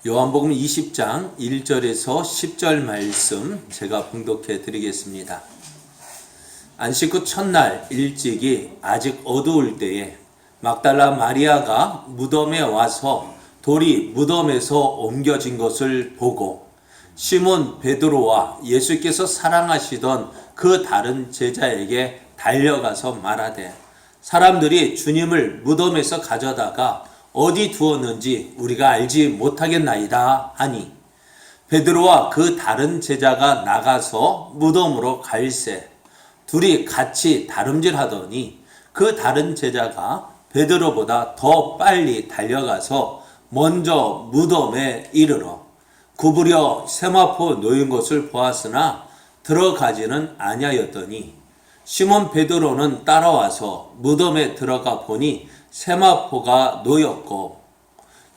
요한복음 20장 1절에서 10절 말씀 제가 봉독해 드리겠습니다. 안식 후 첫날 일찍이 아직 어두울 때에 막달라 마리아가 무덤에 와서 돌이 무덤에서 옮겨진 것을 보고 시몬 베드로와 예수께서 사랑하시던 그 다른 제자에게 달려가서 말하되 사람들이 주님을 무덤에서 가져다가 어디 두었는지 우리가 알지 못하겠나이다 하니 베드로와 그 다른 제자가 나가서 무덤으로 갈새 둘이 같이 다름질하더니 그 다른 제자가 베드로보다 더 빨리 달려가서 먼저 무덤에 이르러 구부려 세마포 놓인 것을 보았으나 들어가지는 아니하였더니 시몬 베드로는 따라와서 무덤에 들어가 보니 세마포가 놓였고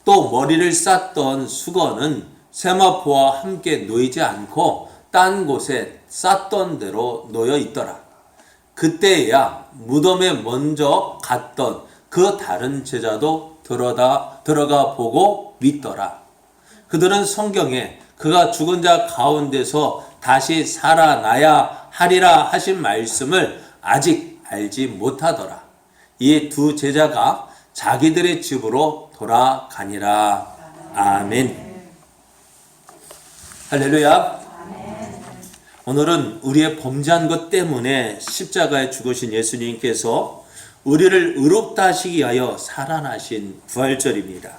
또 머리를 쌌던 수건은 세마포와 함께 놓이지 않고 딴 곳에 쌌던 대로 놓여 있더라. 그때야 무덤에 먼저 갔던 그 다른 제자도 들어가 보고 믿더라. 그들은 성경에 그가 죽은 자 가운데서 다시 살아나야 하리라 하신 말씀을 아직 알지 못하더라. 이 두 제자가 자기들의 집으로 돌아가니라. 아멘. 할렐루야. 오늘은 우리의 범죄한 것 때문에 십자가에 죽으신 예수님께서 우리를 의롭다 하시기 위하여 살아나신 부활절입니다.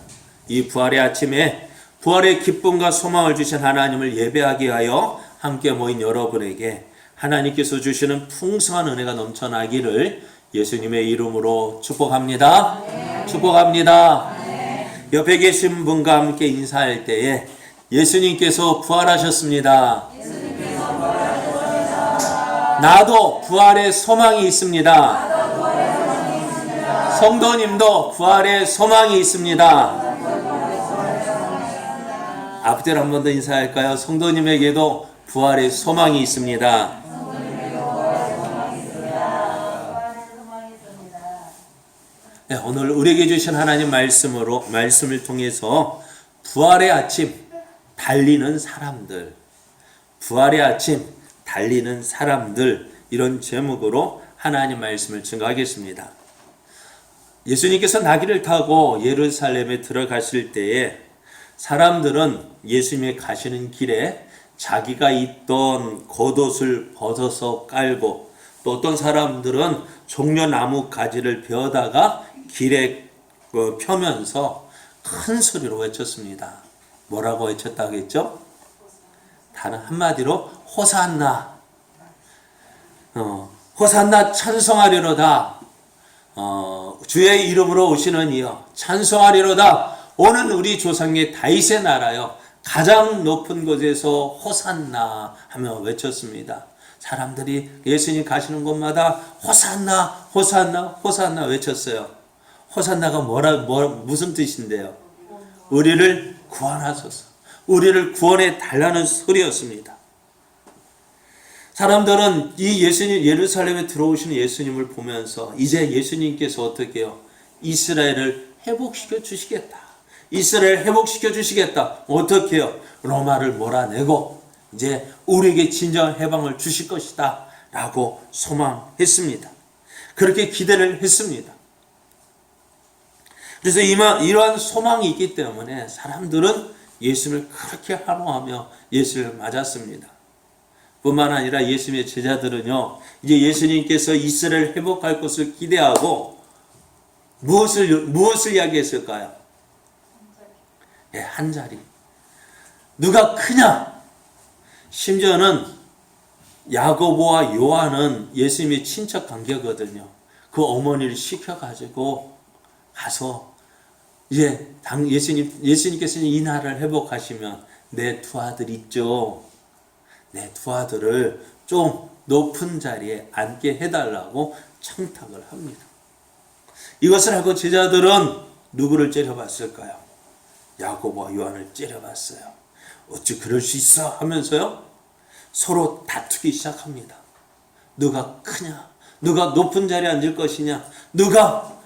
이 부활의 아침에 부활의 기쁨과 소망을 주신 하나님을 예배하기 위하여 함께 모인 여러분에게 하나님께서 주시는 풍성한 은혜가 넘쳐나기를 예수님의 이름으로 축복합니다. 축복합니다. 옆에 계신 분과 함께 인사할 때에 예수님께서 부활하셨습니다. 나도 부활의 소망이 있습니다. 성도님도 부활의 소망이 있습니다. 앞뒤로 한 번 더 인사할까요? 성도님에게도 부활의 소망이 있습니다. 네, 오늘 우리에게 주신 하나님 말씀을 통해서 부활의 아침 달리는 사람들, 부활의 아침 달리는 사람들 이런 제목으로 하나님 말씀을 증거하겠습니다. 예수님께서 나귀를 타고 예루살렘에 들어가실 때에 사람들은 예수님이 가시는 길에 자기가 있던 겉옷을 벗어서 깔고 또 어떤 사람들은 종려나무 가지를 베어다가 길에 펴면서 큰 소리로 외쳤습니다. 뭐라고 외쳤다고 했죠? 다른 한마디로 호산나, 호산나 찬송하리로다. 주의 이름으로 오시는 이여 찬송하리로다. 오는 우리 조상의 다윗의 나라여 가장 높은 곳에서 호산나 하며 외쳤습니다. 사람들이 예수님 가시는 곳마다 호산나 호산나 호산나 외쳤어요. 호산나가 무슨 뜻인데요? 우리를 구원하소서, 우리를 구원해 달라는 소리였습니다. 사람들은 이 예수님 예루살렘에 들어오시는 예수님을 보면서 이제 예수님께서 어떻게 해요? 이스라엘을 회복시켜 주시겠다. 이스라엘 회복시켜 주시겠다. 어떻게 해요? 로마를 몰아내고 이제 우리에게 진정한 해방을 주실 것이다 라고 소망했습니다. 그렇게 기대를 했습니다. 그래서 이러한 소망이 있기 때문에 사람들은 예수님을 그렇게 환호하며 예수를 맞았습니다. 뿐만 아니라 예수님의 제자들은요, 이제 예수님께서 이스라엘을 회복할 것을 기대하고 무엇을 이야기했을까요? 네, 한 자리. 누가 크냐? 심지어는 야고보와 요한은 예수님의 친척 관계거든요. 그 어머니를 시켜가지고 가서 이제 예수님께서는 이 나라를 회복하시면 내 두 아들 있죠. 내 두 아들을 좀 높은 자리에 앉게 해달라고 청탁을 합니다. 이것을 하고 제자들은 누구를 째려봤을까요? 야고보와 요한을 째려봤어요. 어찌 그럴 수 있어 하면서요 서로 다투기 시작합니다. 누가 크냐? 누가 높은 자리에 앉을 것이냐? 누가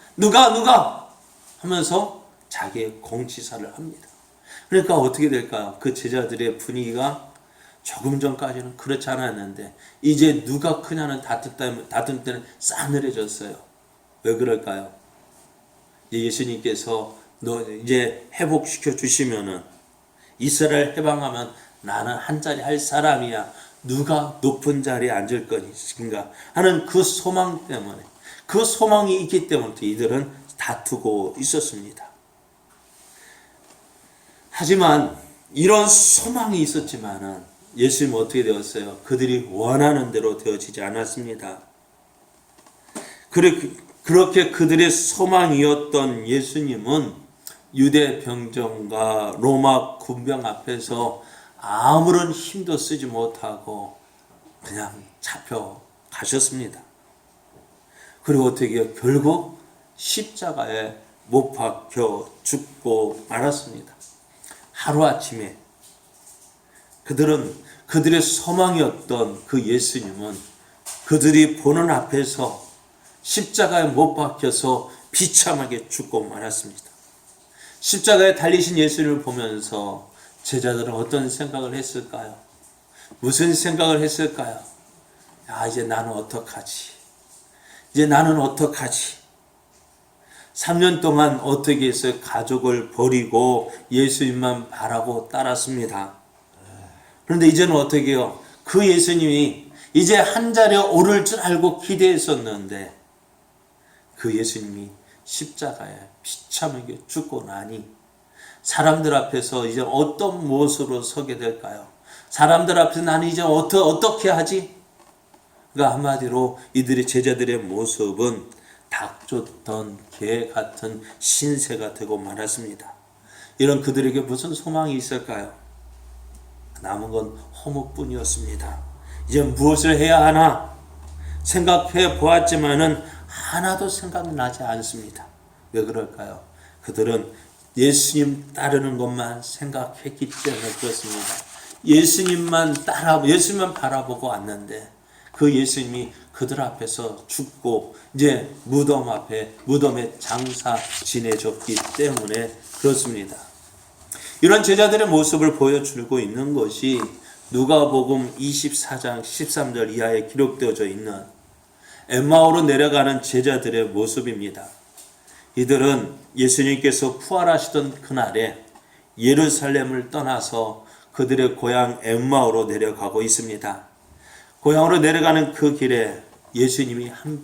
하면서 자기의 공치사를 합니다. 그러니까 어떻게 될까요? 그 제자들의 분위기가 조금 전까지는 그렇지 않았는데 이제 누가 크냐는 다툼 때는 싸늘해졌어요. 왜 그럴까요? 예수님께서 너 이제 회복시켜 주시면은 이스라엘 해방하면 나는 한 자리 할 사람이야. 누가 높은 자리에 앉을 것인가 하는 그 소망 때문에, 그 소망이 있기 때문에 이들은 다투고 있었습니다. 하지만 이런 소망이 있었지만은 예수님은 어떻게 되었어요? 그들이 원하는 대로 되어지지 않았습니다. 그렇게 그들의 소망이었던 예수님은 유대 병정과 로마 군병 앞에서 아무런 힘도 쓰지 못하고 그냥 잡혀가셨습니다. 그리고 어떻게 해요? 결국 십자가에 못 박혀 죽고 말았습니다. 하루아침에 그들의 소망이었던 그 예수님은 그들이 보는 앞에서 십자가에 못 박혀서 비참하게 죽고 말았습니다. 십자가에 달리신 예수님을 보면서 제자들은 어떤 생각을 했을까요? 무슨 생각을 했을까요? 야, 이제 나는 어떡하지? 이제 나는 어떡하지? 3년 동안 어떻게 했어요? 가족을 버리고 예수님만 바라고 따랐습니다. 그런데 이제는 어떻게 해요? 그 예수님이 이제 한 자리에 오를 줄 알고 기대했었는데 그 예수님이 십자가에 비참하게 죽고 나니 사람들 앞에서 이제 어떤 모습으로 서게 될까요? 사람들 앞에서 나는 이제 어떻게 하지? 그러니까 한마디로 이들의 제자들의 모습은 닭 쫓던 개 같은 신세가 되고 말았습니다. 이런 그들에게 무슨 소망이 있을까요? 남은 건 허무뿐이었습니다. 이제 무엇을 해야 하나 생각해 보았지만은 하나도 생각나지 않습니다. 왜 그럴까요? 그들은 예수님 따르는 것만 생각했기 때문에 그렇습니다. 예수님만 바라보고 왔는데 그 예수님이 그들 앞에서 죽고 이제 무덤에 장사 지내졌기 때문에 그렇습니다. 이런 제자들의 모습을 보여주고 있는 것이 누가복음 24장 13절 이하에 기록되어져 있는 엠마오로 내려가는 제자들의 모습입니다. 이들은 예수님께서 부활하시던 그날에 예루살렘을 떠나서 그들의 고향 엠마오로 내려가고 있습니다. 고향으로 내려가는 그 길에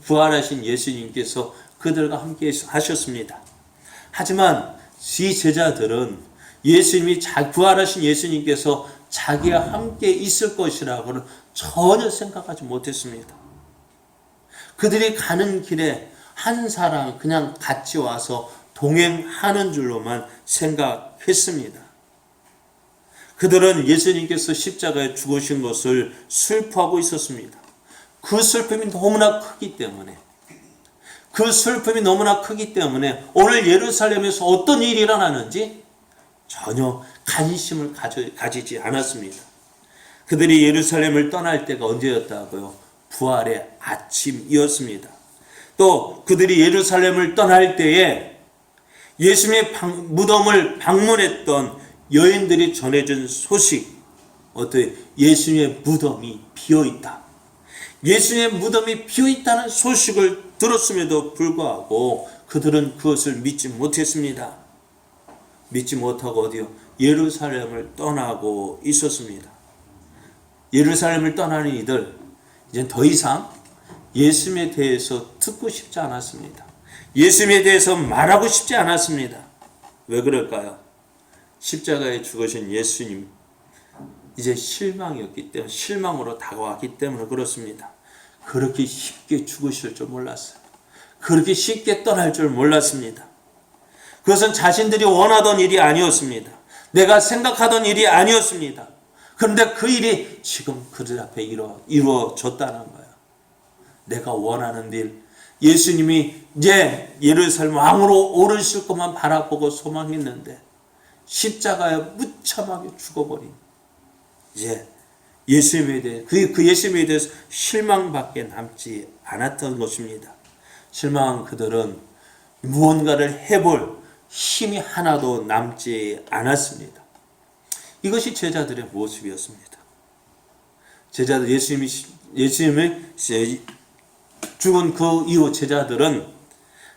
부활하신 예수님께서 그들과 함께 하셨습니다. 하지만 이 제자들은 부활하신 예수님께서 자기와 함께 있을 것이라고는 전혀 생각하지 못했습니다. 그들이 가는 길에 한 사람 그냥 같이 와서 동행하는 줄로만 생각했습니다. 그들은 예수님께서 십자가에 죽으신 것을 슬퍼하고 있었습니다. 그 슬픔이 너무나 크기 때문에 오늘 예루살렘에서 어떤 일이 일어나는지 전혀 관심을 가지지 않았습니다. 그들이 예루살렘을 떠날 때가 언제였다고요? 부활의 아침이었습니다. 또 그들이 예루살렘을 떠날 때에 예수님의 무덤을 방문했던 여인들이 전해준 소식, 예수님의 무덤이 비어있다. 예수님의 무덤이 비어있다는 소식을 들었음에도 불구하고 그들은 그것을 믿지 못했습니다. 믿지 못하고 예루살렘을 떠나고 있었습니다. 예루살렘을 떠나는 이들, 이제 더 이상 예수님에 대해서 듣고 싶지 않았습니다. 예수님에 대해서 말하고 싶지 않았습니다. 왜 그럴까요? 십자가에 죽으신 예수님, 이제 실망으로 다가왔기 때문에 그렇습니다. 그렇게 쉽게 죽으실 줄 몰랐어요. 그렇게 쉽게 떠날 줄 몰랐습니다. 그것은 자신들이 원하던 일이 아니었습니다. 내가 생각하던 일이 아니었습니다. 그런데 그 일이 지금 그들 앞에 이루어졌다는 거예요. 내가 원하는 일, 예수님이 이제 예루살렘 왕으로 오르실 것만 바라보고 소망했는데 십자가에 무참하게 죽어버린 이제 예수님에 대해 그 예수님에 대해서 실망밖에 남지 않았던 것입니다. 실망한 그들은 무언가를 해볼 힘이 하나도 남지 않았습니다. 이것이 제자들의 모습이었습니다. 제자들 예수님이 죽은 그 이후 제자들은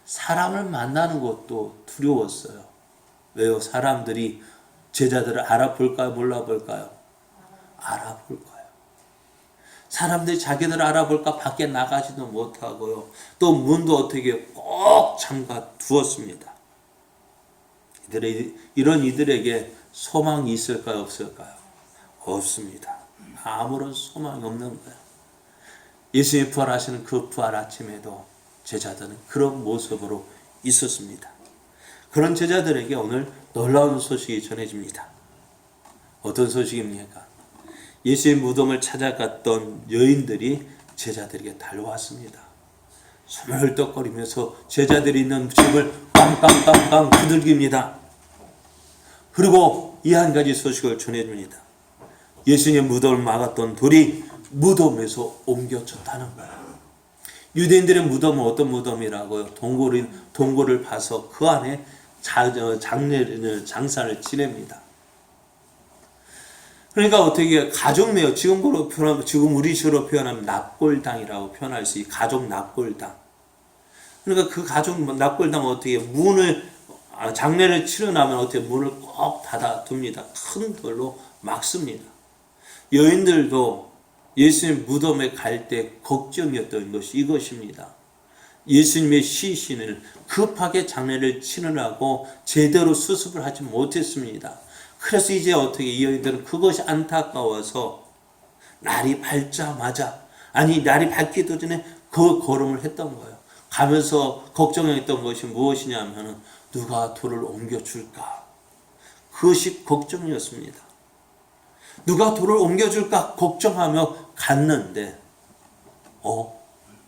사람을 만나는 것도 두려웠어요. 왜요? 사람들이 제자들을 알아볼까요? 몰라볼까요? 알아볼 거예요. 사람들이 자기들을 알아볼까 밖에 나가지도 못하고요. 또 문도 어떻게 꼭 잠가 두었습니다. 이런 이들에게 소망이 있을까요? 없을까요? 없습니다. 아무런 소망이 없는 거예요. 예수님이 부활하시는 그 부활 아침에도 제자들은 그런 모습으로 있었습니다. 그런 제자들에게 오늘 놀라운 소식이 전해집니다. 어떤 소식입니까? 예수의 무덤을 찾아갔던 여인들이 제자들에게 달려왔습니다. 숨을 헐떡거리면서 제자들이 있는 집을 빵빵빵빵 두들깁니다. 그리고 이 한 가지 소식을 전해줍니다. 예수님의 무덤을 막았던 돌이 무덤에서 옮겨졌다는 거예요. 유대인들의 무덤은 어떤 무덤이라고요? 동굴을 파서 그 안에 장사를 지냅니다. 그러니까 어떻게 가족매요. 지금 우리 식으로 표현하면 납골당이라고 표현할 수 있어요. 가족 납골당. 그러니까 그 가족 납골당은 어떻게 장례를 치르고 나면 어떻게 문을 꼭 닫아둡니다. 큰 돌로 막습니다. 여인들도 예수님 무덤에 갈 때 걱정이었던 것이 이것입니다. 예수님의 시신을 급하게 장례를 치르라고 제대로 수습을 하지 못했습니다. 그래서 이제 어떻게 이 여인들은 그것이 안타까워서 날이 밝기도 전에 그 걸음을 했던 거예요. 가면서 걱정했던 것이 무엇이냐면 누가 돌을 옮겨줄까? 그것이 걱정이었습니다. 누가 돌을 옮겨줄까 걱정하며 갔는데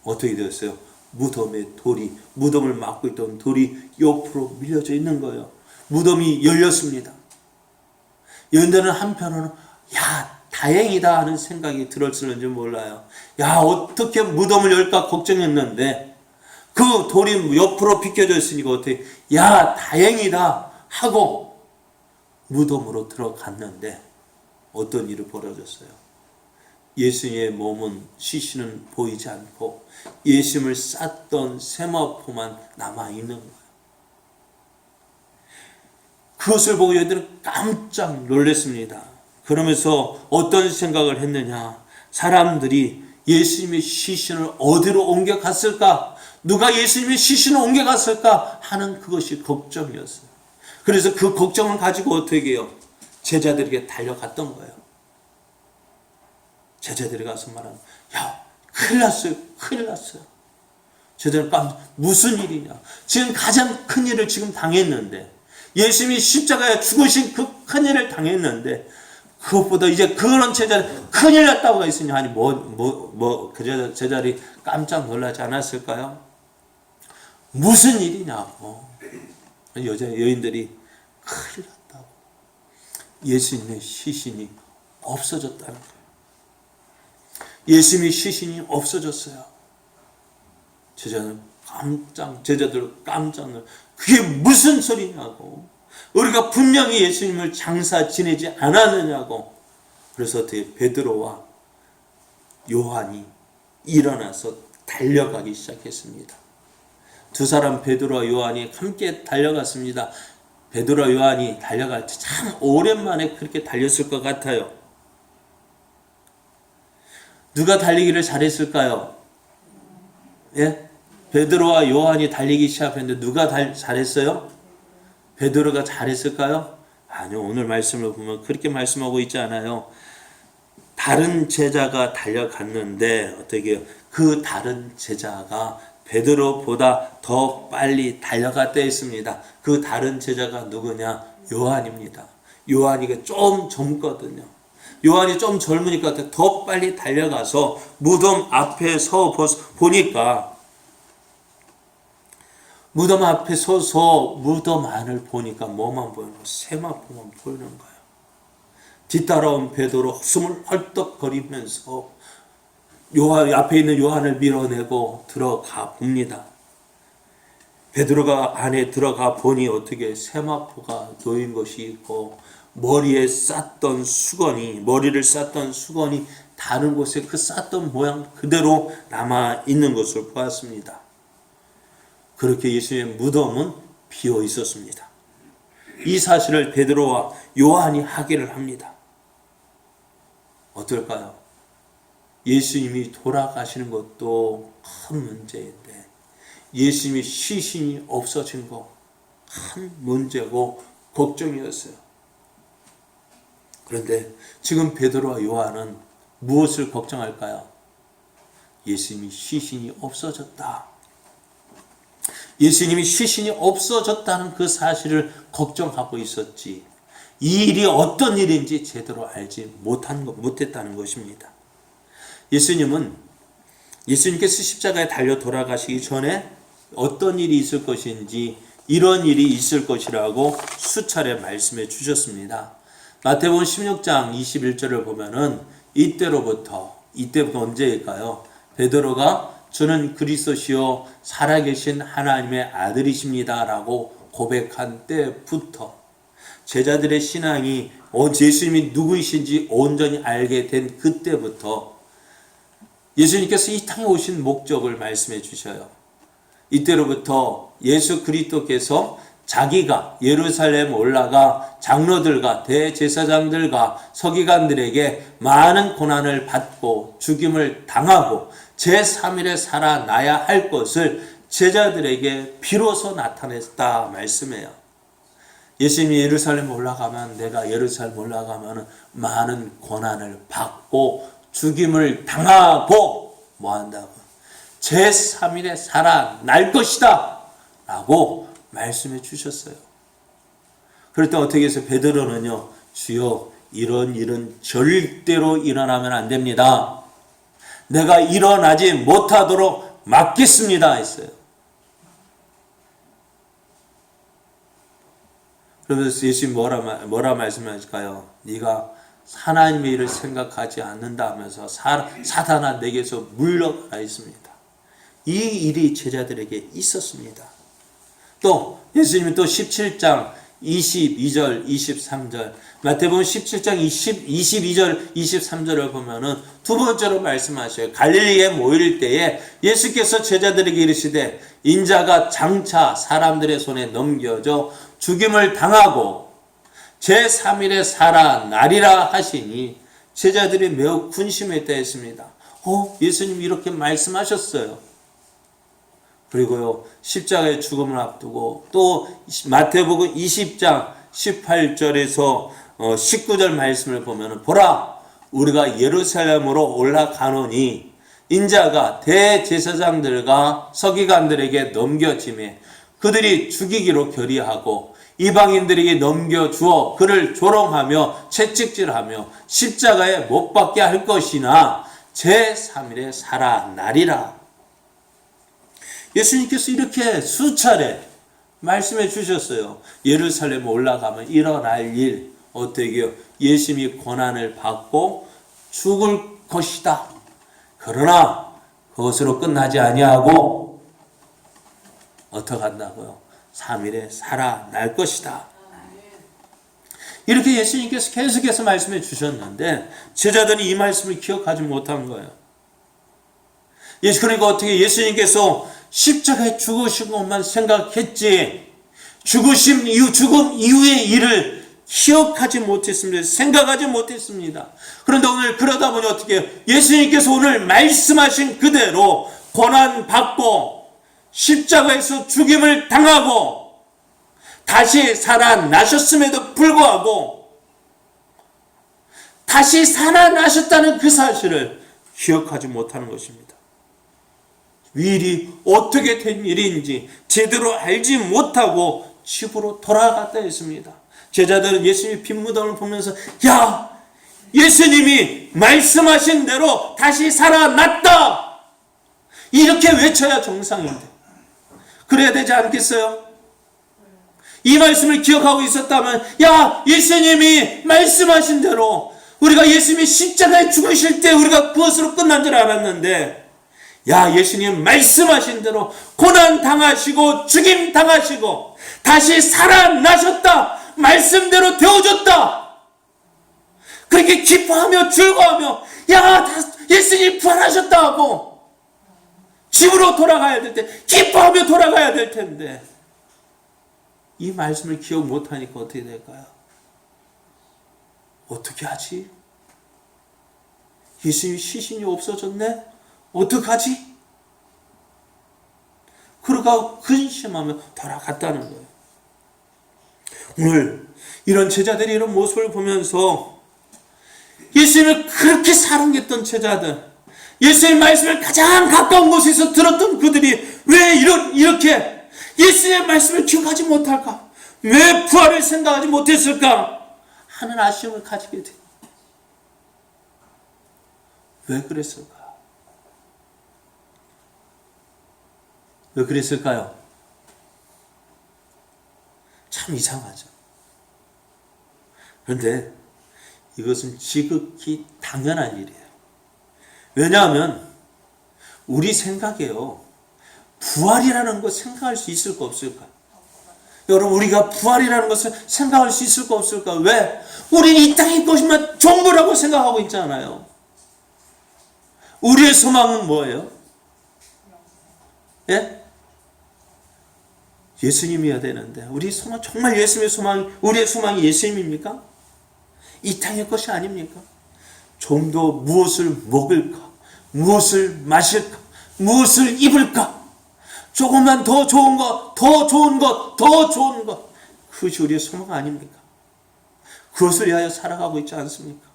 어떻게 되었어요? 무덤을 막고 있던 돌이 옆으로 밀려져 있는 거예요. 무덤이 열렸습니다. 여인들은 한편으로는 다행이다 하는 생각이 들었을는지 몰라요. 어떻게 무덤을 열까 걱정했는데 그 돌이 옆으로 비켜져 있으니까 어떻게 다행이다 하고 무덤으로 들어갔는데 어떤 일이 벌어졌어요? 예수님의 시신은 보이지 않고 예수님을 쌌던 세마포만 남아있는 거예요. 그것을 보고 여인들은 깜짝 놀랐습니다. 그러면서 어떤 생각을 했느냐? 사람들이 예수님의 시신을 어디로 옮겨갔을까? 누가 예수님의 시신을 옮겨갔을까? 하는 그것이 걱정이었어요. 그래서 그 걱정을 가지고 어떻게 해요? 제자들에게 달려갔던 거예요. 제자들이 가서 말하는 큰일 났어요. 제자들은 무슨 일이냐? 지금 가장 큰 일을 지금 당했는데 예수님이 십자가에 죽으신 그 큰 일을 당했는데 그것보다 이제 그런 제자들 큰일 났다고 했으니 그 제자들이 깜짝 놀라지 않았을까요? 무슨 일이냐고. 여인들이 큰일 났다고. 예수님의 시신이 없어졌다는 거예요. 예수님의 시신이 없어졌어요. 제자들 깜짝 놀라. 그게 무슨 소리냐고. 우리가 분명히 예수님을 장사 지내지 않았느냐고. 그래서 어떻게 베드로와 요한이 일어나서 달려가기 시작했습니다. 두 사람 베드로와 요한이 함께 달려갔습니다. 베드로와 요한이 달려갈 때 참 오랜만에 그렇게 달렸을 것 같아요. 누가 달리기를 잘했을까요? 베드로와 요한이 달리기 시작했는데 누가 잘했어요? 베드로가 잘했을까요? 아니요. 오늘 말씀을 보면 그렇게 말씀하고 있지 않아요. 다른 제자가 달려갔는데 어떻게 그 다른 제자가 베드로보다 더 빨리 달려갔다 했습니다. 그 다른 제자가 누구냐? 요한입니다. 요한이가 좀 젊거든요. 요한이 좀 젊으니까 더 빨리 달려가서 무덤 앞에 서 보니까 무덤 앞에 서서 무덤 안을 보니까 뭐만 보이는 거예요? 세마포만 보이는 거예요. 뒤따라온 베드로 숨을 헐떡거리면서 앞에 있는 요한을 밀어내고 들어가 봅니다. 베드로가 안에 들어가 보니 어떻게 세마포가 놓인 것이 있고 머리를 쌌던 수건이 다른 곳에 그 쌌던 모양 그대로 남아 있는 것을 보았습니다. 그렇게 예수님의 무덤은 비어 있었습니다. 이 사실을 베드로와 요한이 확인을 합니다. 어떨까요? 예수님이 돌아가시는 것도 큰 문제인데 예수님이 시신이 없어진 거 큰 문제고 걱정이었어요. 그런데 지금 베드로와 요한은 무엇을 걱정할까요? 예수님이 시신이 없어졌다. 예수님이 시신이 없어졌다는 그 사실을 걱정하고 있었지, 이 일이 어떤 일인지 제대로 알지 못했다는 것입니다. 예수님께서 십자가에 달려 돌아가시기 전에 어떤 일이 있을 것인지, 이런 일이 있을 것이라고 수차례 말씀해 주셨습니다. 마태복음 16장 21절을 보면은 이때부터 언제일까요? 베드로가 저는 그리스도시요 살아계신 하나님의 아들이십니다 라고 고백한 때부터 제자들의 신앙이 예수님이 누구이신지 온전히 알게 된 그때부터 예수님께서 이 땅에 오신 목적을 말씀해 주셔요. 이때로부터 예수 그리스도께서 자기가 예루살렘 올라가 장로들과 대제사장들과 서기관들에게 많은 고난을 받고 죽임을 당하고 제3일에 살아나야 할 것을 제자들에게 비로소 나타냈다 말씀해요. 예수님이 예루살렘 올라가면, 내가 예루살렘 올라가면 많은 고난을 받고 죽임을 당하고 뭐 한다고? 제3일에 살아날 것이다 라고 말씀해 주셨어요. 그럴 때 어떻게 해서 베드로는요, 주여 이런 일은 절대로 일어나면 안 됩니다. 내가 일어나지 못하도록 막겠습니다 했어요. 그러면서 예수님 뭐라 말씀하실까요? 네가 하나님의 일을 생각하지 않는다 하면서 사단아 내게서 물러가라 했습니다. 이 일이 제자들에게 있었습니다. 또 예수님이 또 17장 22절 23절 마태복음 17장 22절 23절을 보면은 두 번째로 말씀하셔요. 갈릴리에 모일 때에 예수께서 제자들에게 이르시되 인자가 장차 사람들의 손에 넘겨져 죽임을 당하고 제3일에 살아나리라 하시니 제자들이 매우 근심했다 했습니다. 예수님이 이렇게 말씀하셨어요. 그리고요, 십자가의 죽음을 앞두고 또 마태복음 20장 18절에서 19절 말씀을 보면 보라 우리가 예루살렘으로 올라가노니 인자가 대제사장들과 서기관들에게 넘겨지매 그들이 죽이기로 결의하고 이방인들에게 넘겨주어 그를 조롱하며 채찍질하며 십자가에 못 박게 할 것이나 제3일에 살아나리라. 예수님께서 이렇게 수차례 말씀해 주셨어요. 예루살렘 올라가면 일어날 일 어떻게요? 예수님이 고난을 받고 죽을 것이다. 그러나 그것으로 끝나지 아니하고 어떻게 한다고요? 3일에 살아날 것이다. 이렇게 예수님께서 계속해서 말씀해 주셨는데 제자들이 이 말씀을 기억하지 못한 거예요. 그러니까 어떻게 예수님께서 십자가에 죽으신 것만 생각했지 죽음 이후의 일을 기억하지 못했습니다. 생각하지 못했습니다. 그런데 오늘 그러다 보니 어떻게 예수님께서 오늘 말씀하신 그대로 고난받고 십자가에서 죽임을 당하고 다시 살아나셨음에도 불구하고 다시 살아나셨다는 그 사실을 기억하지 못하는 것입니다. 일이 어떻게 된 일인지 제대로 알지 못하고 집으로 돌아갔다 했습니다. 제자들은 예수님의 빈 무덤을 보면서 야, 예수님이 말씀하신 대로 다시 살아났다! 이렇게 외쳐야 정상인데 그래야 되지 않겠어요? 이 말씀을 기억하고 있었다면 야, 예수님이 말씀하신 대로 우리가 예수님이 십자가에 죽으실 때 우리가 그것으로 끝난 줄 알았는데 야, 예수님 말씀하신 대로 고난 당하시고 죽임 당하시고 다시 살아나셨다. 말씀대로 되어졌다. 그렇게 기뻐하며 즐거워하며 야, 예수님 부활하셨다고 집으로 돌아가야 될 때 기뻐하며 돌아가야 될 텐데 이 말씀을 기억 못하니까 어떻게 될까요? 어떻게 하지? 예수님 시신이 없어졌네? 어떡하지? 그러고 근심하며 돌아갔다는 거예요. 오늘 이런 제자들이 이런 모습을 보면서 예수님을 그렇게 사랑했던 제자들, 예수님의 말씀을 가장 가까운 곳에서 들었던 그들이 왜 이렇게 예수님의 말씀을 기억하지 못할까? 왜 부활을 생각하지 못했을까? 하는 아쉬움을 가지게 돼요. 왜 그랬을까? 왜 그랬을까요? 참 이상하죠. 그런데 이것은 지극히 당연한 일이에요. 왜냐하면 우리 생각에요. 부활이라는 것 생각할 수 있을까 없을까? 여러분 우리가 부활이라는 것을 생각할 수 있을까 없을까? 왜? 우리는 이 땅의 것이만 전부라고 생각하고 있잖아요. 우리의 소망은 뭐예요? 예? 예수님이어야 되는데 우리 소망 정말 예수님의 소망, 우리의 소망이 예수님입니까? 이 땅의 것이 아닙니까? 좀 더 무엇을 먹을까? 무엇을 마실까? 무엇을 입을까? 조금만 더 좋은 것, 더 좋은 것, 더 좋은 것. 그것이 우리의 소망 아닙니까? 그것을 위하여 살아가고 있지 않습니까?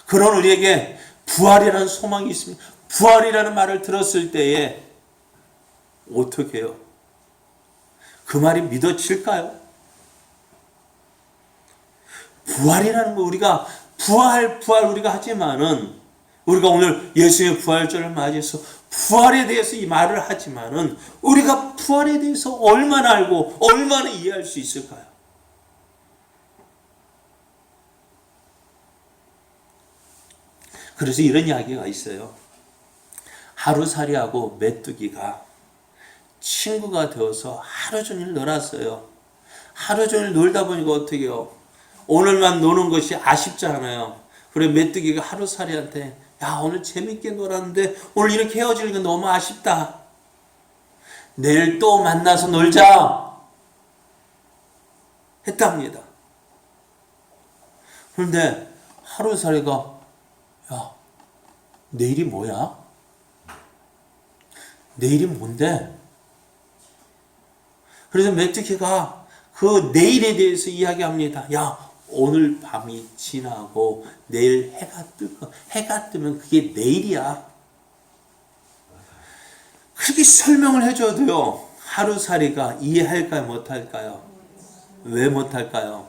그런 우리에게 부활이라는 소망이 있습니다. 부활이라는 말을 들었을 때에 어떻게 해요? 그 말이 믿어질까요? 부활이라는 거 우리가 부활 우리가 하지만은 우리가 오늘 예수의 부활절을 맞이해서 부활에 대해서 이 말을 하지만은 우리가 부활에 대해서 얼마나 알고 얼마나 이해할 수 있을까요? 그래서 이런 이야기가 있어요. 하루살이하고 메뚜기가 친구가 되어서 하루 종일 놀았어요. 하루 종일 놀다 보니까 어떻게 해요? 오늘만 노는 것이 아쉽잖아요. 그래 메뚜기가 하루살이한테 야 오늘 재밌게 놀았는데 오늘 이렇게 헤어지는 게 너무 아쉽다. 내일 또 만나서 놀자 했답니다. 그런데 하루살이가 야 내일이 뭐야? 내일이 뭔데? 그래서 메뚜기가 그 내일에 대해서 이야기합니다. 야 오늘 밤이 지나고 내일 해가 뜨고 해가 뜨면 그게 내일이야. 그렇게 설명을 해줘도요. 하루살이가 이해할까요? 못할까요? 왜 못할까요?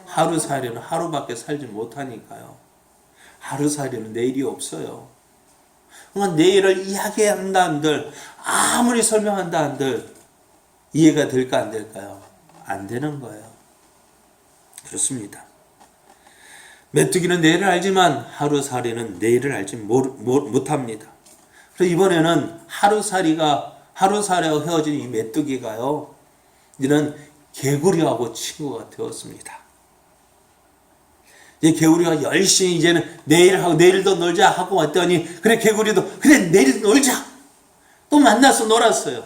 하루살이는 하루밖에 살지 못하니까요. 하루살이는 내일이 없어요. 그러니까 내일을 이야기한다 한들 아무리 설명한다 한들 이해가 될까 안 될까요? 안 되는 거예요. 그렇습니다. 메뚜기는 내일을 알지만 하루살이는 내일을 알지 못합니다. 그래서 이번에는 하루살이하고 헤어진 이 메뚜기가요. 이는 개구리하고 친구가 되었습니다. 이제 개구리가 열심히 이제는 내일도 놀자 하고 왔더니 그래 개구리도 그래 내일 놀자 또 만나서 놀았어요.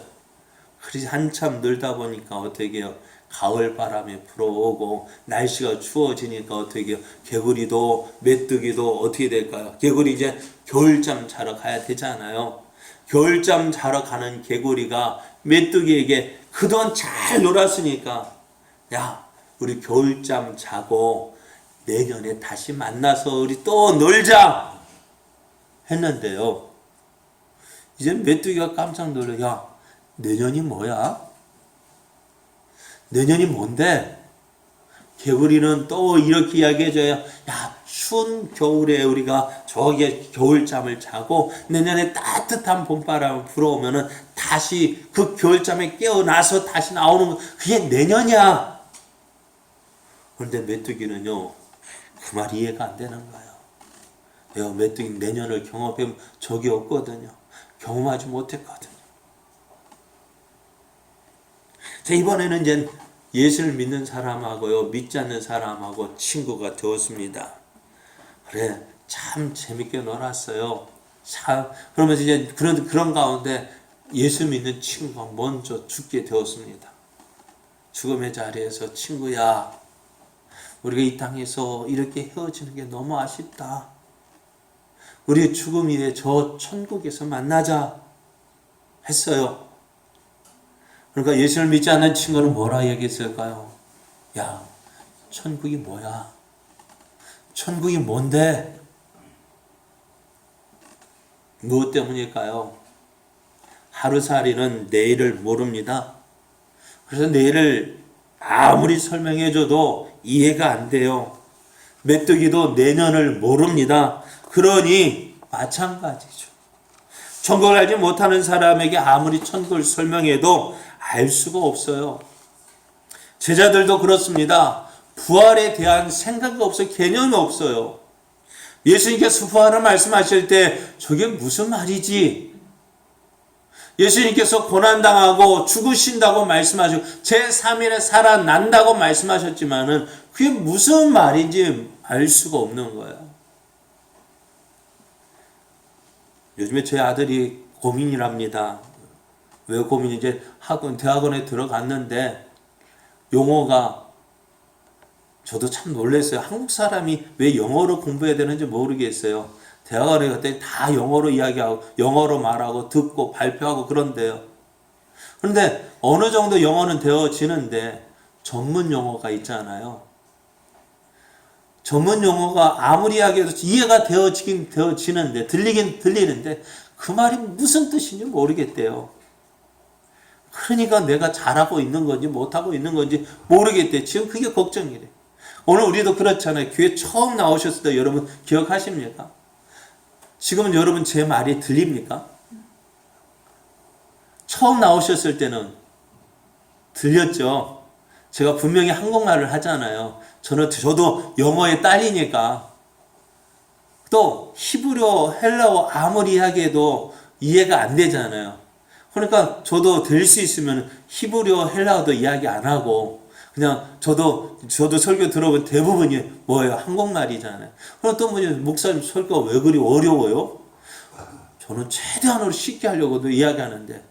그래서 한참 놀다 보니까 어떻게 해요? 가을 바람이 불어오고 날씨가 추워지니까 어떻게 해요? 개구리도 메뚜기도 어떻게 될까요? 개구리 이제 겨울잠 자러 가야 되잖아요. 겨울잠 자러 가는 개구리가 메뚜기에게 그동안 잘 놀았으니까 야 우리 겨울잠 자고 내년에 다시 만나서 우리 또 놀자 했는데요. 이제 메뚜기가 깜짝 놀라. 야 내년이 뭐야? 내년이 뭔데? 개구리는 또 이렇게 이야기해줘요. 야 추운 겨울에 우리가 저기에 겨울잠을 자고 내년에 따뜻한 봄바람이 불어오면은 다시 그 겨울잠에 깨어나서 다시 나오는 거 그게 내년이야. 그런데 메뚜기는요 그 말이 이해가 안 되는 거예요. 메뚜기 내년을 경험해본 적이 없거든요. 경험하지 못했거든요. 자, 이번에는 이제 예수를 믿는 사람하고요 믿지 않는 사람하고 친구가 되었습니다. 그래, 참 재밌게 놀았어요. 참, 그러면서 이제 그런 가운데 예수 믿는 친구가 먼저 죽게 되었습니다. 죽음의 자리에서 친구야, 우리가 이 땅에서 이렇게 헤어지는 게 너무 아쉽다. 우리 죽음 이후에 저 천국에서 만나자 했어요. 그러니까 예수를 믿지 않는 친구는 뭐라 얘기했을까요? 야, 천국이 뭐야? 천국이 뭔데? 무엇 때문일까요? 하루살이는 내일을 모릅니다. 그래서 내일을 아무리 설명해줘도 이해가 안 돼요. 메뚜기도 내년을 모릅니다. 그러니 마찬가지죠. 천국을 알지 못하는 사람에게 아무리 천국을 설명해도 알 수가 없어요. 제자들도 그렇습니다. 부활에 대한 생각이 없어요. 개념이 없어요. 예수님께서 부활을 말씀하실 때 저게 무슨 말이지? 예수님께서 고난당하고 죽으신다고 말씀하시고 제3일에 살아난다고 말씀하셨지만은 그게 무슨 말인지 알 수가 없는 거예요. 요즘에 제 아들이 고민이랍니다. 왜 고민인지 대학원에 들어갔는데 용어가 저도 참 놀랐어요. 한국 사람이 왜 영어로 공부해야 되는지 모르겠어요. 대학원에 갔더니 다 영어로 이야기하고 영어로 말하고 듣고 발표하고 그런데요. 그런데 어느 정도 영어는 되어지는데 전문 용어가 있잖아요. 전문 용어가 아무리 이야기해도 이해가 되어지는데 들리긴 들리는데 그 말이 무슨 뜻인지 모르겠대요. 그러니까 내가 잘하고 있는 건지 못하고 있는 건지 모르겠대. 지금 그게 걱정이래. 오늘 우리도 그렇잖아요. 교회 처음 나오셨을 때 여러분 기억하십니까? 지금은 여러분 제 말이 들립니까? 처음 나오셨을 때는 들렸죠. 제가 분명히 한국말을 하잖아요. 저도 영어에 딸리니까 또 히브리어, 헬라어 아무리 이야기해도 이해가 안 되잖아요. 그러니까 저도 될 수 있으면 히브리어, 헬라어도 이야기 안 하고 그냥 저도 설교 들어보면 대부분이 뭐예요? 한국말이잖아요. 그럼 또 목사님 설교가 왜 그리 어려워요? 저는 최대한으로 쉽게 하려고도 이야기하는데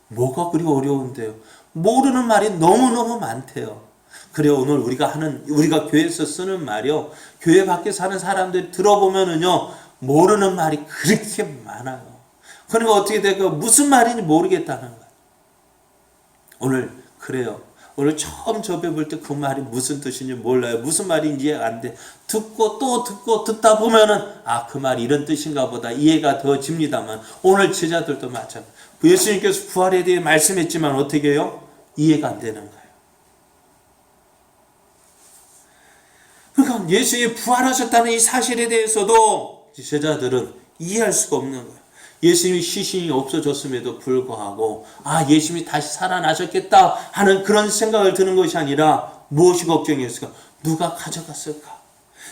뭐가 그리 어려운데요? 모르는 말이 너무너무 많대요. 그래 오늘 우리가 교회에서 쓰는 말이요. 교회 밖에서 하는 사람들이 들어보면은요. 모르는 말이 그렇게 많아요. 그러니까 어떻게 될까? 무슨 말인지 모르겠다는 거예요. 오늘 그래요. 오늘 처음 접해볼 때 그 말이 무슨 뜻인지 몰라요. 무슨 말인지 이해가 안 돼. 듣고 또 듣고 듣다 보면은 그 말이 이런 뜻인가 보다 이해가 되어집니다만 오늘 제자들도 마찬가지예요. 예수님께서 부활에 대해 말씀했지만 어떻게 해요? 이해가 안 되는 거예요. 그러니까 예수님이 부활하셨다는 이 사실에 대해서도 제자들은 이해할 수가 없는 거예요. 예수님이 시신이 없어졌음에도 불구하고 예수님이 다시 살아나셨겠다 하는 그런 생각을 드는 것이 아니라 무엇이 걱정이었을까? 누가 가져갔을까?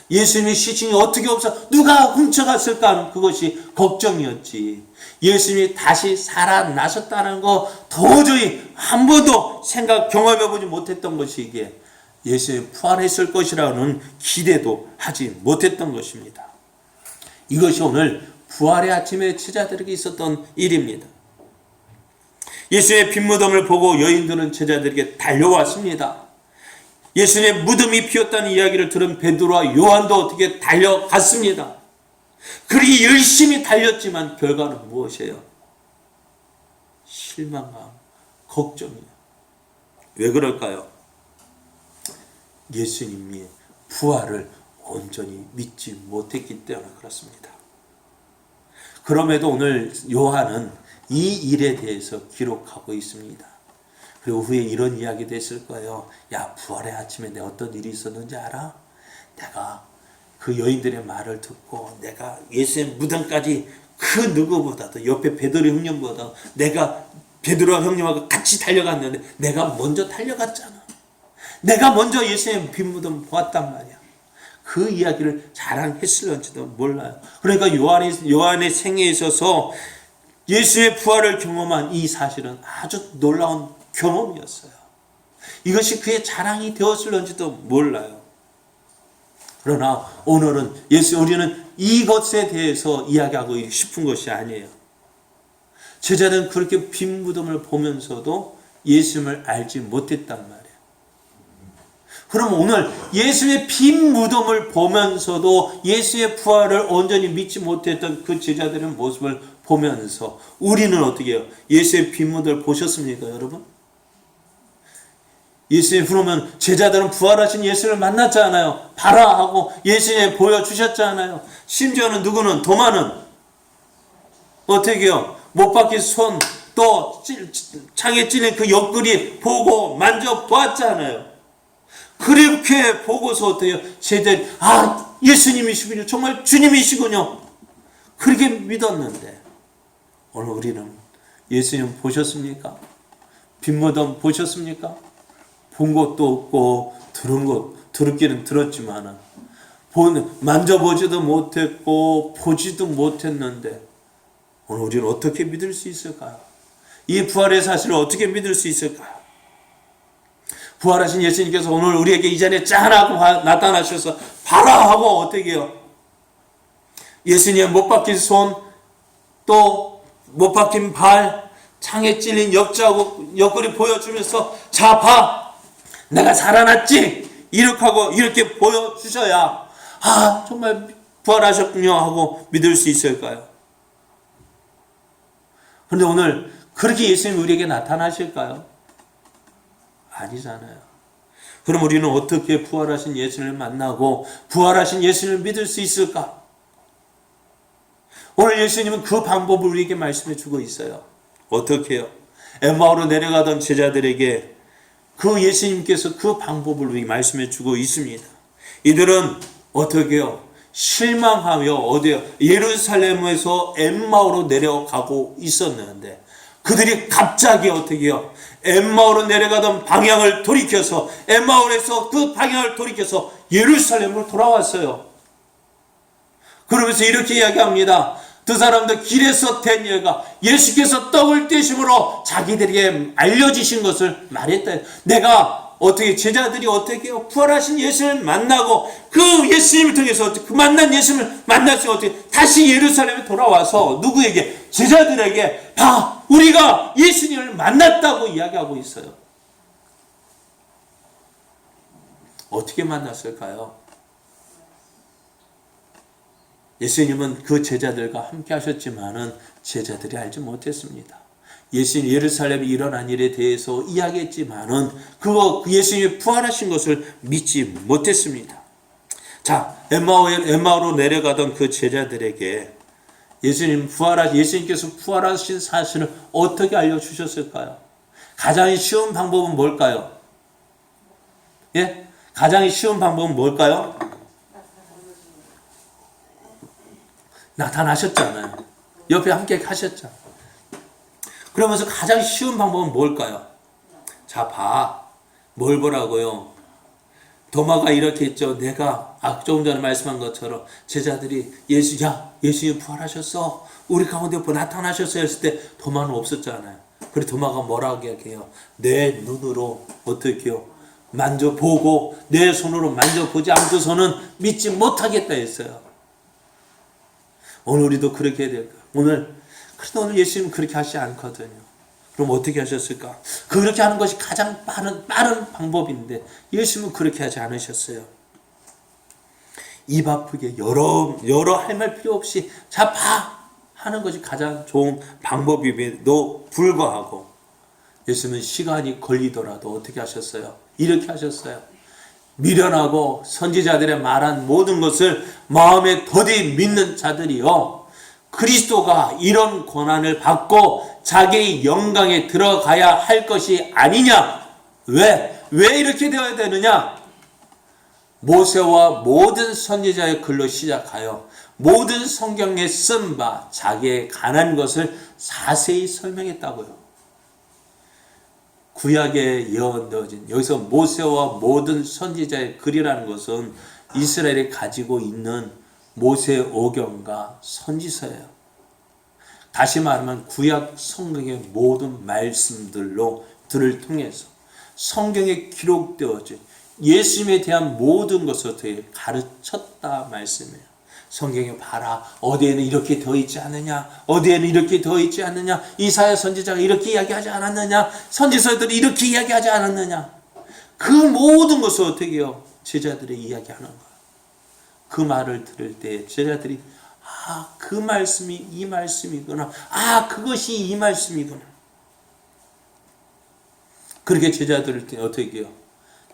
예수님의 시신이 어떻게 없어? 누가 훔쳐갔을까? 하는 그것이 걱정이었지. 예수님이 다시 살아나셨다는 거 도저히 한 번도 경험해보지 못했던 것이 이게 예수님이 부활했을 것이라는 기대도 하지 못했던 것입니다. 이것이 오늘 부활의 아침에 제자들에게 있었던 일입니다. 예수의 빈 무덤을 보고 여인들은 제자들에게 달려왔습니다. 예수님의 무덤이 비었다는 이야기를 들은 베드로와 요한도 어떻게 달려갔습니다. 그리 열심히 달렸지만 결과는 무엇이에요? 실망감, 걱정이에요. 왜 그럴까요? 예수님이 부활을 온전히 믿지 못했기 때문에 그렇습니다. 그럼에도 오늘 요한은 이 일에 대해서 기록하고 있습니다. 그리고 후에 이런 이야기도 했을 거예요. 야, 부활의 아침에 내가 어떤 일이 있었는지 알아? 내가 그 여인들의 말을 듣고 내가 예수의 무덤까지 그 누구보다도 옆에 베드로 형님보다 내가 베드로 형님하고 같이 달려갔는데 내가 먼저 달려갔잖아. 내가 먼저 예수의 빈 무덤 보았단 말이야. 그 이야기를 자랑했을런지도 몰라요. 그러니까 요한의 생애에 있어서 예수의 부활을 경험한 이 사실은 아주 놀라운 경험이었어요. 이것이 그의 자랑이 되었을런지도 몰라요. 그러나 오늘은 우리는 이것에 대해서 이야기하고 싶은 것이 아니에요. 제자들은 그렇게 빈 무덤을 보면서도 예수님을 알지 못했단 말이에요. 그럼 오늘 예수의 빈 무덤을 보면서도 예수의 부활을 온전히 믿지 못했던 그 제자들의 모습을 보면서 우리는 어떻게 해요? 예수의 빈 무덤을 보셨습니까, 여러분? 예수님, 그러면 제자들은 부활하신 예수를 만났잖아요. 봐라 하고 예수님 보여주셨잖아요. 심지어는 누구는, 도마는 어떻게 해요? 못 박힌 손, 또 창에 찔린 그 옆구리 보고 만져보았잖아요. 그렇게 보고서 어떻게 해요? 제자들이 예수님이시군요. 정말 주님이시군요. 그렇게 믿었는데 오늘 우리는 예수님 보셨습니까? 빈 무덤 보셨습니까? 본 것도 없고 들었기는 들었지만은 만져보지도 못했고 보지도 못했는데 오늘 우리는 어떻게 믿을 수 있을까요? 이 부활의 사실을 어떻게 믿을 수 있을까요? 부활하신 예수님께서 오늘 우리에게 이 자리에 짠하고 나타나셔서 봐라 하고 어떻게 해요? 예수님의 못 박힌 손, 또 못 박힌 발, 창에 찔린 옆자국, 옆구리 보여주면서 자 봐! 내가 살아났지? 이렇게 보여주셔야 정말 부활하셨군요 하고 믿을 수 있을까요? 그런데 오늘 그렇게 예수님이 우리에게 나타나실까요? 아니잖아요. 그럼 우리는 어떻게 부활하신 예수를 만나고 부활하신 예수를 믿을 수 있을까? 오늘 예수님은 그 방법을 우리에게 말씀해 주고 있어요. 어떻게 해요? 엠마오로 내려가던 제자들에게 그 예수님께서 그 방법을 우리에게 말씀해 주고 있습니다. 이들은 어떻게 해요? 실망하며 어디요? 예루살렘에서 엠마오로 내려가고 있었는데 그들이 갑자기 어떻게 해요? 엠마오로 내려가던 방향을 돌이켜서 엠마오에서 그 방향을 돌이켜서 예루살렘으로 돌아왔어요. 그러면서 이렇게 이야기합니다. 두 사람들 길에서 된 예가 예수께서 떡을 떼심으로 자기들에게 알려주신 것을 말했다. 내가 어떻게 제자들이 어떻게 해요? 부활하신 예수를 만나고 그 예수님을 통해서 그 만난 예수님을 만나서 어떻게 다시 예루살렘에 돌아와서 누구에게? 제자들에게 봐! 우리가 예수님을 만났다고 이야기하고 있어요. 어떻게 만났을까요? 예수님은 그 제자들과 함께 하셨지만은 제자들이 알지 못했습니다. 예수님 예루살렘에 일어난 일에 대해서 이야기했지만은 그 예수님이 부활하신 것을 믿지 못했습니다. 자, 엠마오로 내려가던 그 제자들에게 예수님께서 부활하신 사실을 어떻게 알려주셨을까요? 가장 쉬운 방법은 뭘까요? 예? 가장 쉬운 방법은 뭘까요? 나타나셨잖아요. 옆에 함께 가셨죠. 그러면서 가장 쉬운 방법은 뭘까요? 자, 봐. 뭘 보라고요? 도마가 이렇게 했죠. 내가 조금 전에 말씀한 것처럼 제자들이 예수님 부활하셨어. 우리 가운데 나타나셨어요. 했을 때 도마는 없었잖아요. 그리고 도마가 뭐라고 얘기해요? 내 눈으로 어떻게 해요? 만져보고 내 손으로 만져보지 않고서는 믿지 못하겠다 했어요. 오늘 우리도 그렇게 해야 될까요? 그래도 오늘 예수님은 그렇게 하시지 않거든요. 그럼 어떻게 하셨을까? 그렇게 하는 것이 가장 빠른 방법인데 예수님은 그렇게 하지 않으셨어요. 입 아프게 여러 할 말 필요 없이 자 봐! 하는 것이 가장 좋은 방법임에도 불구하고 예수님은 시간이 걸리더라도 어떻게 하셨어요? 이렇게 하셨어요. 미련하고 선지자들의 말한 모든 것을 마음에 더디 믿는 자들이요, 그리스도가 이런 권한을 받고 자기의 영광에 들어가야 할 것이 아니냐? 왜 이렇게 되어야 되느냐? 모세와 모든 선지자의 글로 시작하여 모든 성경에 쓴 바 자기의 가난 것을 자세히 설명했다고요. 구약에 예언되어진 여기서 모세와 모든 선지자의 글이라는 것은 이스라엘이 가지고 있는 모세 오경과 선지서예요. 다시 말하면 구약 성경의 모든 말씀들을 통해서 성경에 기록되어진 예수님에 대한 모든 것을 어떻게 가르쳤다 말씀이에요. 성경에 봐라. 어디에는 이렇게 되어 있지 않느냐. 어디에는 이렇게 되어 있지 않느냐. 이사야 선지자가 이렇게 이야기하지 않았느냐. 선지서들이 이렇게 이야기하지 않았느냐. 그 모든 것을 어떻게 해요? 제자들이 이야기하는 거예요. 그 말을 들을 때 제자들이 그 말씀이 이 말씀이구나. 그것이 이 말씀이구나. 그렇게 제자들을 어떻게 해요?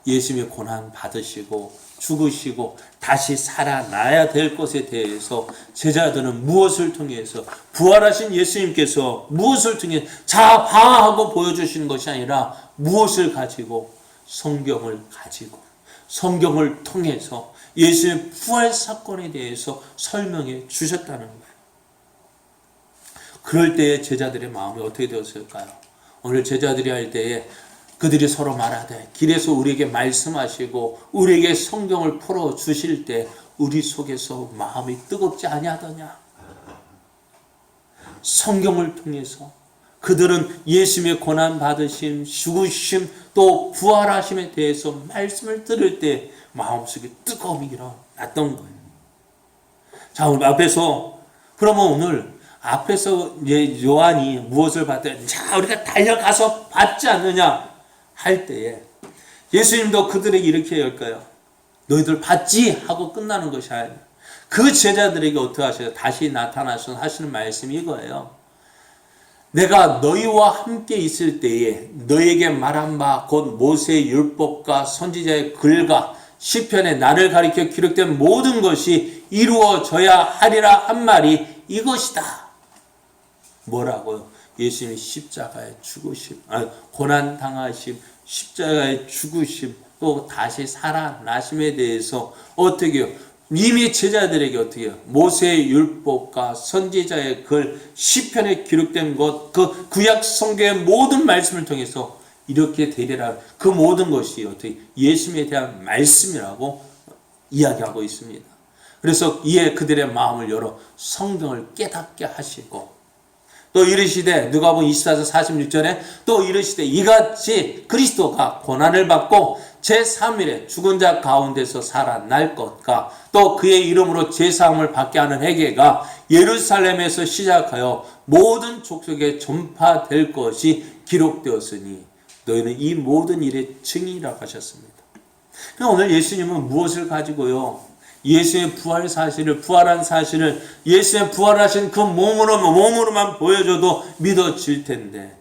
예수님의 고난 받으시고 죽으시고 다시 살아나야 될 것에 대해서 제자들은 무엇을 통해서 부활하신 예수님께서 무엇을 통해 자 봐 하고 보여주시는 것이 아니라 무엇을 가지고 성경을 가지고 성경을 통해서 예수의 부활 사건에 대해서 설명해 주셨다는 거예요. 그럴 때에 제자들의 마음이 어떻게 되었을까요? 오늘 제자들이 할 때에 그들이 서로 말하되 길에서 우리에게 말씀하시고 우리에게 성경을 풀어 주실 때 우리 속에서 마음이 뜨겁지 아니하더냐. 성경을 통해서 그들은 예수님의 고난 받으심, 죽으심, 또 부활하심에 대해서 말씀을 들을 때 마음속에 뜨거움이 일어났던 거예요. 자, 오늘 앞에서 그러면 오늘 앞에서 요한이 무엇을 받았냐? 자, 우리가 달려가서 받지 않느냐 할 때에 예수님도 그들에게 이렇게 할까요? 너희들 받지 하고 끝나는 것이 아니라 그 제자들에게 어떻게 하셔요? 다시 나타나셔서 하시는 말씀이 이거예요. 내가 너희와 함께 있을 때에 너희에게 말한 바 곧 모세의 율법과 선지자의 글과 시편에 나를 가리켜 기록된 모든 것이 이루어져야 하리라 한 말이 이것이다. 뭐라고요? 예수님의 십자가의 죽으심, 고난 당하심, 십자가의 죽으심, 또 다시 살아나심에 대해서 어떻게 해요? 이미 제자들에게 어떻게 해요? 모세의 율법과 선지자의 글, 시편에 기록된 것, 그 구약 성경의 모든 말씀을 통해서 이렇게 되리라. 그 모든 것이 어떻게 예수님에 대한 말씀이라고 이야기하고 있습니다. 그래서 이에 그들의 마음을 열어 성경을 깨닫게 하시고 또 이르시되 누가복음 24장 46절에 또 이르시되 이같이 그리스도가 고난을 받고 제3일에 죽은 자 가운데서 살아날 것과 또 그의 이름으로 제사함을 받게 하는 회개가 예루살렘에서 시작하여 모든 족속에 전파될 것이 기록되었으니 너희는 이 모든 일의 증인이라고 하셨습니다. 오늘 예수님은 무엇을 가지고요? 예수의 부활 사실을, 부활한 사실을 예수의 부활하신 그 몸으로만 보여줘도 믿어질 텐데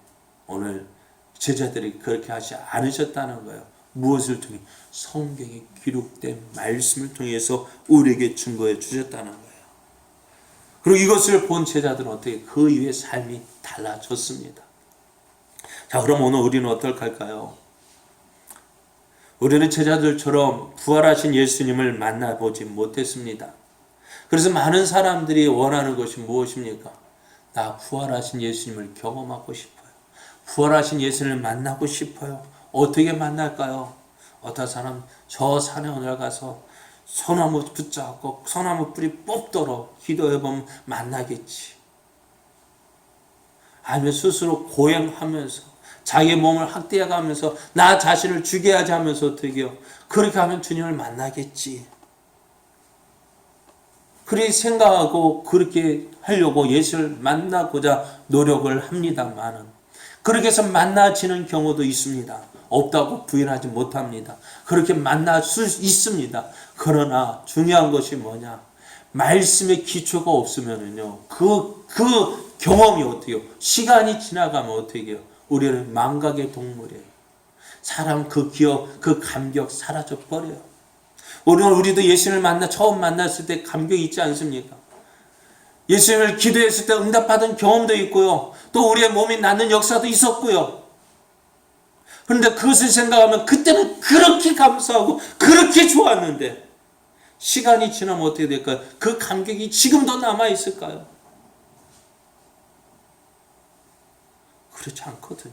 오늘 제자들이 그렇게 하지 않으셨다는 거예요. 무엇을 통해? 성경에 기록된 말씀을 통해서 우리에게 증거해 주셨다는 거예요. 그리고 이것을 본 제자들은 어떻게 그 이후의 삶이 달라졌습니다. 자, 그럼 오늘 우리는 어떻게 할까요? 우리는 제자들처럼 부활하신 예수님을 만나보지 못했습니다. 그래서 많은 사람들이 원하는 것이 무엇입니까? 나 부활하신 예수님을 경험하고 싶어요. 부활하신 예수님을 만나고 싶어요. 어떻게 만날까요? 어떤 사람 저 산에 올라가서 소나무 붙잡고 소나무 뿌리 뽑도록 기도해보면 만나겠지. 아니면 스스로 고행하면서 자기 몸을 학대해가면서 나 자신을 죽여야지 하면서 어떻게 해요? 그렇게 하면 주님을 만나겠지. 그렇게 생각하고 그렇게 하려고 예수를 만나고자 노력을 합니다만은 그렇게 해서 만나지는 경우도 있습니다. 없다고 부인하지 못합니다. 그렇게 만날 수 있습니다. 그러나 중요한 것이 뭐냐? 말씀의 기초가 없으면은요, 그 경험이 어떻게 해요? 시간이 지나가면 어떻게 해요? 우리는 망각의 동물이에요. 사람 그 기억, 그 감격 사라져 버려요. 우리도 예수님을 처음 만났을 때 감격이 있지 않습니까? 예수님을 기도했을 때 응답받은 경험도 있고요. 또 우리의 몸이 낫는 역사도 있었고요. 그런데 그것을 생각하면 그때는 그렇게 감사하고 그렇게 좋았는데 시간이 지나면 어떻게 될까요? 그 감격이 지금도 남아있을까요? 그렇지 않거든요.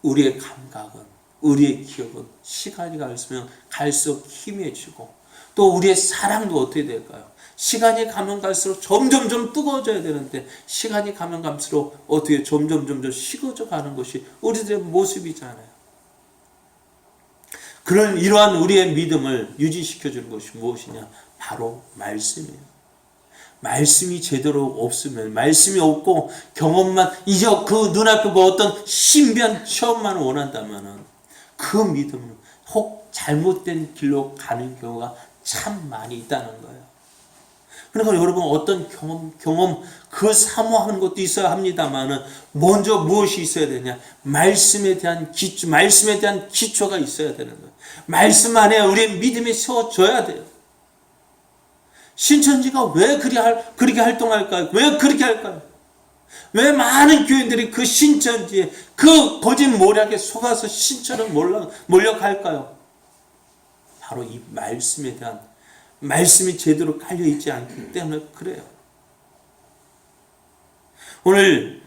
우리의 감각은, 우리의 기억은 시간이 갈수록 희미해지고 또 우리의 사랑도 어떻게 될까요? 시간이 가면 갈수록 점점 뜨거워져야 되는데 시간이 가면 갈수록 어떻게 점점 식어져 가는 것이 우리들의 모습이잖아요. 그런 이러한 우리의 믿음을 유지시켜 주는 것이 무엇이냐? 바로 말씀이에요. 말씀이 제대로 없으면, 말씀이 없고 경험만, 이제 그 눈앞에 뭐 어떤 신비한 체험만 원한다면 그 믿음은 혹 잘못된 길로 가는 경우가 참 많이 있다는 거예요. 그러니까 여러분, 어떤 경험 그 사모하는 것도 있어야 합니다만은 먼저 무엇이 있어야 되냐? 말씀에 대한 기초가 있어야 되는 거예요. 말씀 안에 우리의 믿음이 세워져야 돼요. 신천지가 왜 그렇게 활동할까요? 왜 그렇게 할까요? 왜 많은 교인들이 그 신천지에 그 거짓 모략에 속아서 신천을 몰려갈까요? 바로 이 말씀에 대한, 말씀이 제대로 깔려있지 않기 때문에 그래요. 오늘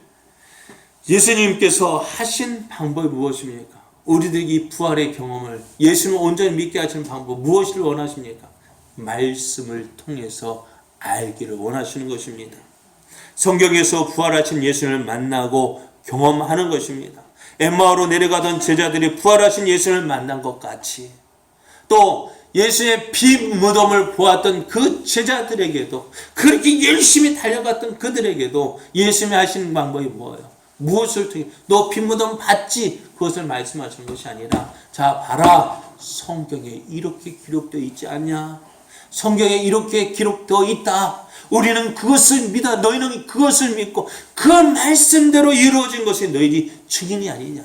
예수님께서 하신 방법이 무엇입니까? 우리들이 이 부활의 경험을, 예수님을 온전히 믿게 하시는 방법 무엇을 원하십니까? 말씀을 통해서 알기를 원하시는 것입니다. 성경에서 부활하신 예수님을 만나고 경험하는 것입니다. 엠마오로 내려가던 제자들이 부활하신 예수님을 만난 것 같이, 또 예수의 피 무덤을 보았던 그 제자들에게도, 그렇게 열심히 달려갔던 그들에게도 예수님이 하시는 방법이 뭐예요? 무엇을 통해? 너 피 무덤 봤지? 그것을 말씀하시는 것이 아니라, 자 봐라, 성경에 이렇게 기록되어 있지 않냐? 성경에 이렇게 기록되어 있다. 우리는 그것을 믿어. 너희는 그것을 믿고 그 말씀대로 이루어진 것이 너희들이 증인이 아니냐.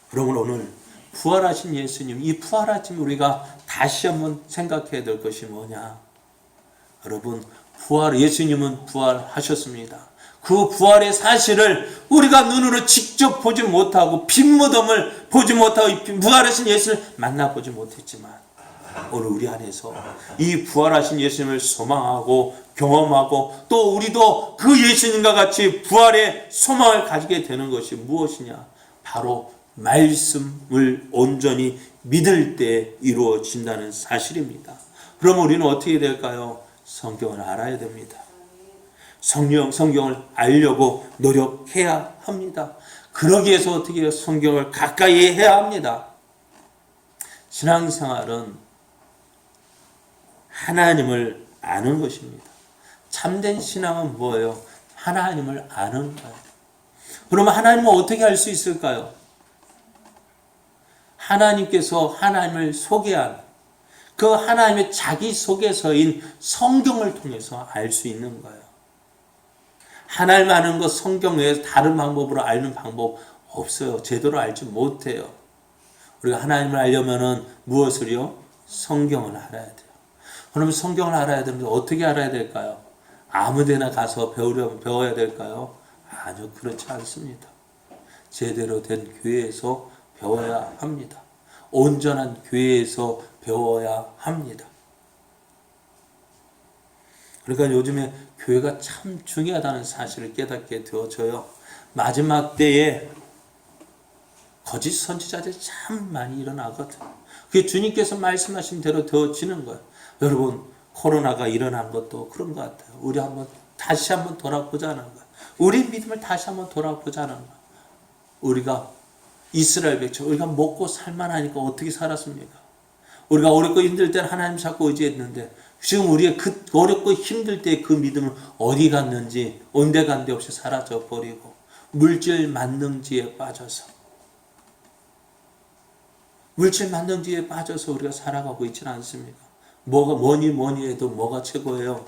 그러면 오늘 부활하신 예수님, 이 부활하신 우리가 다시 한번 생각해야 될 것이 뭐냐? 여러분, 예수님은 부활하셨습니다. 그 부활의 사실을 우리가 눈으로 직접 보지 못하고, 빈무덤을 보지 못하고, 부활하신 예수를 만나보지 못했지만, 오늘 우리 안에서 이 부활하신 예수님을 소망하고 경험하고, 또 우리도 그 예수님과 같이 부활의 소망을 가지게 되는 것이 무엇이냐? 바로 말씀을 온전히 믿을 때 이루어진다는 사실입니다. 그럼 우리는 어떻게 될까요? 성경을 알아야 됩니다. 성경을 알려고 노력해야 합니다. 그러기 위해서 어떻게 해요? 성경을 가까이 해야 합니다. 신앙생활은 하나님을 아는 것입니다. 참된 신앙은 뭐예요? 하나님을 아는 거예요. 그러면 하나님을 어떻게 알 수 있을까요? 하나님께서 하나님을 소개한 그 하나님의 자기소개서인 성경을 통해서 알 수 있는 거예요. 하나님 아는 것, 성경 외에 다른 방법으로 아는 방법 없어요. 제대로 알지 못해요. 우리가 하나님을 알려면은 무엇을요? 성경을 알아야 돼요. 그러면 성경을 알아야 되는데 어떻게 알아야 될까요? 아무데나 가서 배워야 될까요? 아니요, 그렇지 않습니다. 제대로 된 교회에서 배워야 합니다. 온전한 교회에서 배워야 합니다. 그러니까 요즘에 교회가 참 중요하다는 사실을 깨닫게 되어져요. 마지막 때에 거짓 선지자들이 참 많이 일어나거든요. 그게 주님께서 말씀하신 대로 되어지는 거예요. 여러분, 코로나가 일어난 것도 그런 것 같아요. 우리 다시 한번 돌아보자는 거예요. 우리 믿음을 다시 한번 돌아보자는 거예요. 우리가 이스라엘 백성, 우리가 먹고 살만하니까 어떻게 살았습니까? 우리가 어렵고 힘들 때는 하나님 찾고 의지했는데, 지금 우리의 그 어렵고 힘들 때 그 믿음은 어디 갔는지 온데간데 없이 사라져 버리고 물질 만능지에 빠져서 우리가 살아가고 있지는 않습니까? 뭐니 해도 뭐가 최고예요?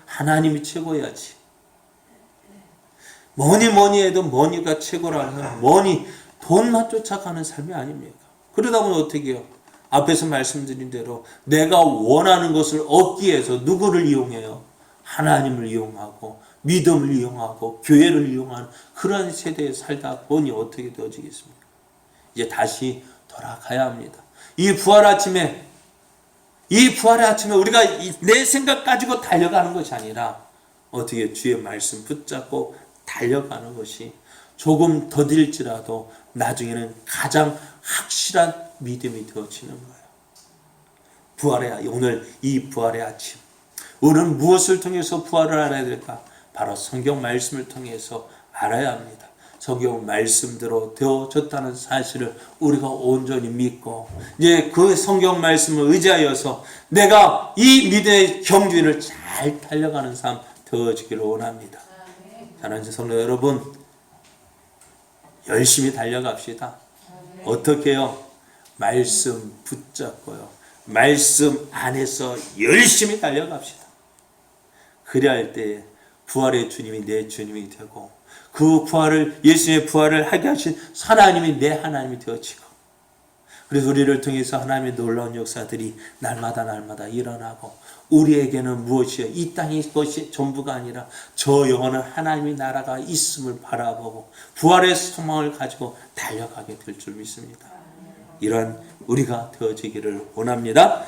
하나님이 최고야지. 뭐니 해도 뭐니가 최고라는, 돈만 쫓아가는 삶이 아닙니까? 그러다 보면 어떻게 해요? 앞에서 말씀드린 대로 내가 원하는 것을 얻기 위해서 누구를 이용해요? 하나님을 이용하고 믿음을 이용하고 교회를 이용하는 그런 세대에 살다 보니 어떻게 되어지겠습니까? 이제 다시 돌아가야 합니다. 이 부활의 아침에 우리가 내 생각 가지고 달려가는 것이 아니라 어떻게 주의 말씀 붙잡고 달려가는 것이 조금 더딜지라도 나중에는 가장 확실한 믿음이 되어지는 거예요. 오늘 이 부활의 아침, 우리는 무엇을 통해서 부활을 알아야 될까? 바로 성경 말씀을 통해서 알아야 합니다. 성경 말씀대로 되어졌다는 사실을 우리가 온전히 믿고 이제 그 성경 말씀을 의지하여서 내가 이 믿음의 경주를 잘 달려가는 삶 되어지기를 원합니다. 사랑하는 성도 여러분, 열심히 달려갑시다. 어떻게 해요? 말씀 붙잡고요. 말씀 안에서 열심히 달려갑시다. 그래야 할 때 부활의 주님이 내 주님이 되고 그 부활을 예수님의 부활을 하게 하신 하나님이 내 하나님이 되어지고 그래서 우리를 통해서 하나님의 놀라운 역사들이 날마다 일어나고 우리에게는 무엇이요? 이 땅의 것이 전부가 아니라 저 영원한 하나님의 나라가 있음을 바라보고 부활의 소망을 가지고 달려가게 될 줄 믿습니다. 이러한 우리가 되어지기를 원합니다.